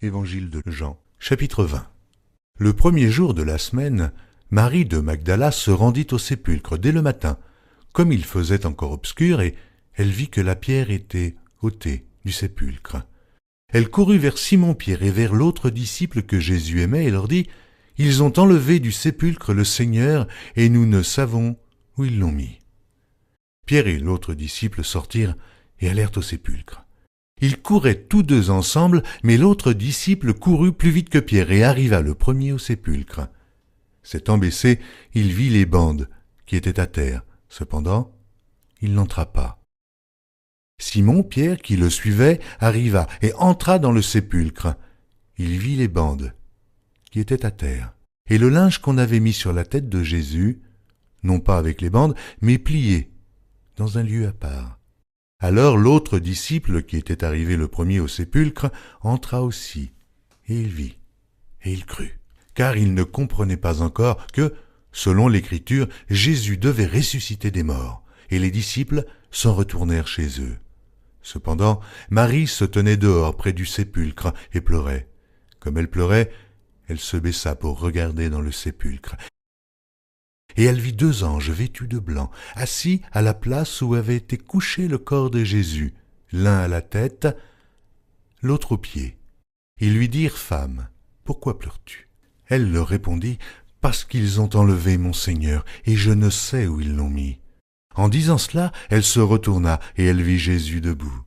Évangile de Jean, chapitre 20. Le premier jour de la semaine, Marie de Magdala se rendit au sépulcre dès le matin, comme il faisait encore obscur, et elle vit que la pierre était ôtée du sépulcre. Elle courut vers Simon-Pierre et vers l'autre disciple que Jésus aimait et leur dit « Ils ont enlevé du sépulcre le Seigneur, et nous ne savons où ils l'ont mis. » Pierre et l'autre disciple sortirent et allèrent au sépulcre. Ils couraient tous deux ensemble, mais l'autre disciple courut plus vite que Pierre et arriva le premier au sépulcre. S'étant baissé, il vit les bandes qui étaient à terre. Cependant, il n'entra pas. Simon, Pierre, qui le suivait, arriva et entra dans le sépulcre. Il vit les bandes qui étaient à terre, et le linge qu'on avait mis sur la tête de Jésus, non pas avec les bandes, mais plié dans un lieu à part. Alors l'autre disciple, qui était arrivé le premier au sépulcre, entra aussi, et il vit, et il crut, car il ne comprenait pas encore que, selon l'Écriture, Jésus devait ressusciter des morts, et les disciples s'en retournèrent chez eux. Cependant, Marie se tenait dehors près du sépulcre et pleurait. Comme elle pleurait, elle se baissa pour regarder dans le sépulcre. Et elle vit deux anges vêtus de blanc, assis à la place où avait été couché le corps de Jésus, l'un à la tête, l'autre aux pieds. Ils lui dirent « Femme, pourquoi pleures-tu » Elle leur répondit « Parce qu'ils ont enlevé mon Seigneur, et je ne sais où ils l'ont mis. » En disant cela, elle se retourna, et elle vit Jésus debout.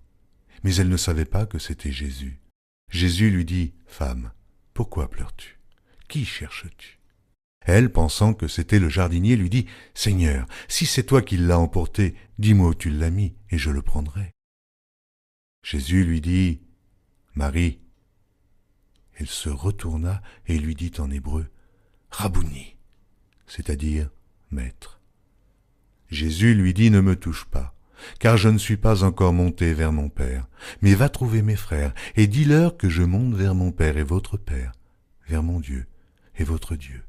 Mais elle ne savait pas que c'était Jésus. Jésus lui dit « Femme, pourquoi pleures-tu ? Qui cherches-tu » Elle, pensant que c'était le jardinier, lui dit « Seigneur, si c'est toi qui l'as emporté, dis-moi où tu l'as mis, et je le prendrai. » Jésus lui dit « Marie. » Elle se retourna et lui dit en hébreu « Rabouni », c'est-à-dire « Maître. » Jésus lui dit « Ne me touche pas, car je ne suis pas encore monté vers mon Père, mais va trouver mes frères, et dis-leur que je monte vers mon Père et votre Père, vers mon Dieu et votre Dieu. »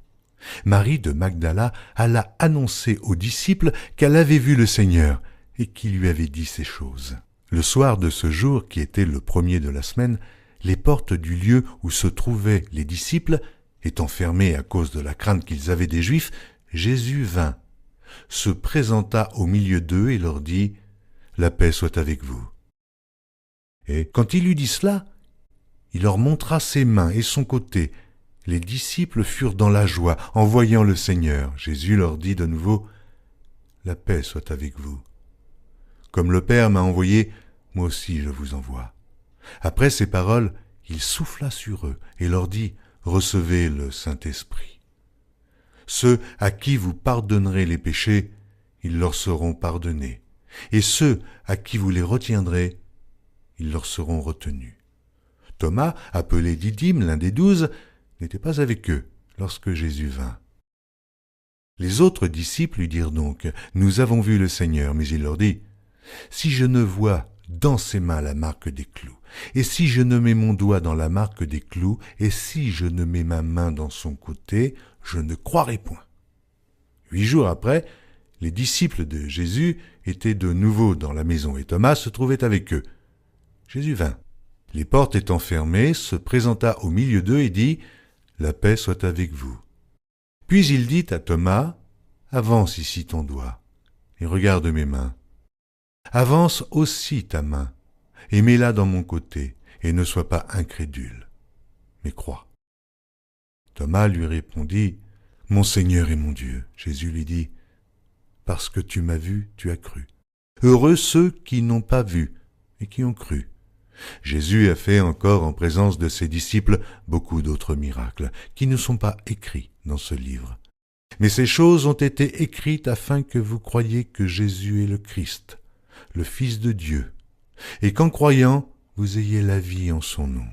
Marie de Magdala alla annoncer aux disciples qu'elle avait vu le Seigneur et qu'il lui avait dit ces choses. Le soir de ce jour, qui était le premier de la semaine, les portes du lieu où se trouvaient les disciples, étant fermées à cause de la crainte qu'ils avaient des Juifs, Jésus vint, se présenta au milieu d'eux et leur dit « La paix soit avec vous. » Et quand il eut dit cela, il leur montra ses mains et son côté. Les disciples furent dans la joie en voyant le Seigneur. Jésus leur dit de nouveau « La paix soit avec vous. Comme le Père m'a envoyé, moi aussi je vous envoie. » Après ces paroles, il souffla sur eux et leur dit « Recevez le Saint-Esprit. Ceux à qui vous pardonnerez les péchés, ils leur seront pardonnés. Et ceux à qui vous les retiendrez, ils leur seront retenus. » Thomas, appelé Didyme, l'un des 12, n'était pas avec eux lorsque Jésus vint. Les autres disciples lui dirent donc « Nous avons vu le Seigneur. » Mais il leur dit « Si je ne vois dans ses mains la marque des clous, et si je ne mets mon doigt dans la marque des clous, et si je ne mets ma main dans son côté, je ne croirai point. » 8 jours après, les disciples de Jésus étaient de nouveau dans la maison, et Thomas se trouvait avec eux. Jésus vint. Les portes étant fermées, se présenta au milieu d'eux et dit « La paix soit avec vous. » Puis il dit à Thomas « Avance ici ton doigt, et regarde mes mains. Avance aussi ta main, et mets-la dans mon côté, et ne sois pas incrédule, mais crois. » Thomas lui répondit « Mon Seigneur et mon Dieu. » Jésus lui dit « Parce que tu m'as vu, tu as cru. Heureux ceux qui n'ont pas vu, et qui ont cru. » Jésus a fait encore en présence de ses disciples beaucoup d'autres miracles qui ne sont pas écrits dans ce livre. Mais ces choses ont été écrites afin que vous croyiez que Jésus est le Christ, le Fils de Dieu, et qu'en croyant, vous ayez la vie en son nom.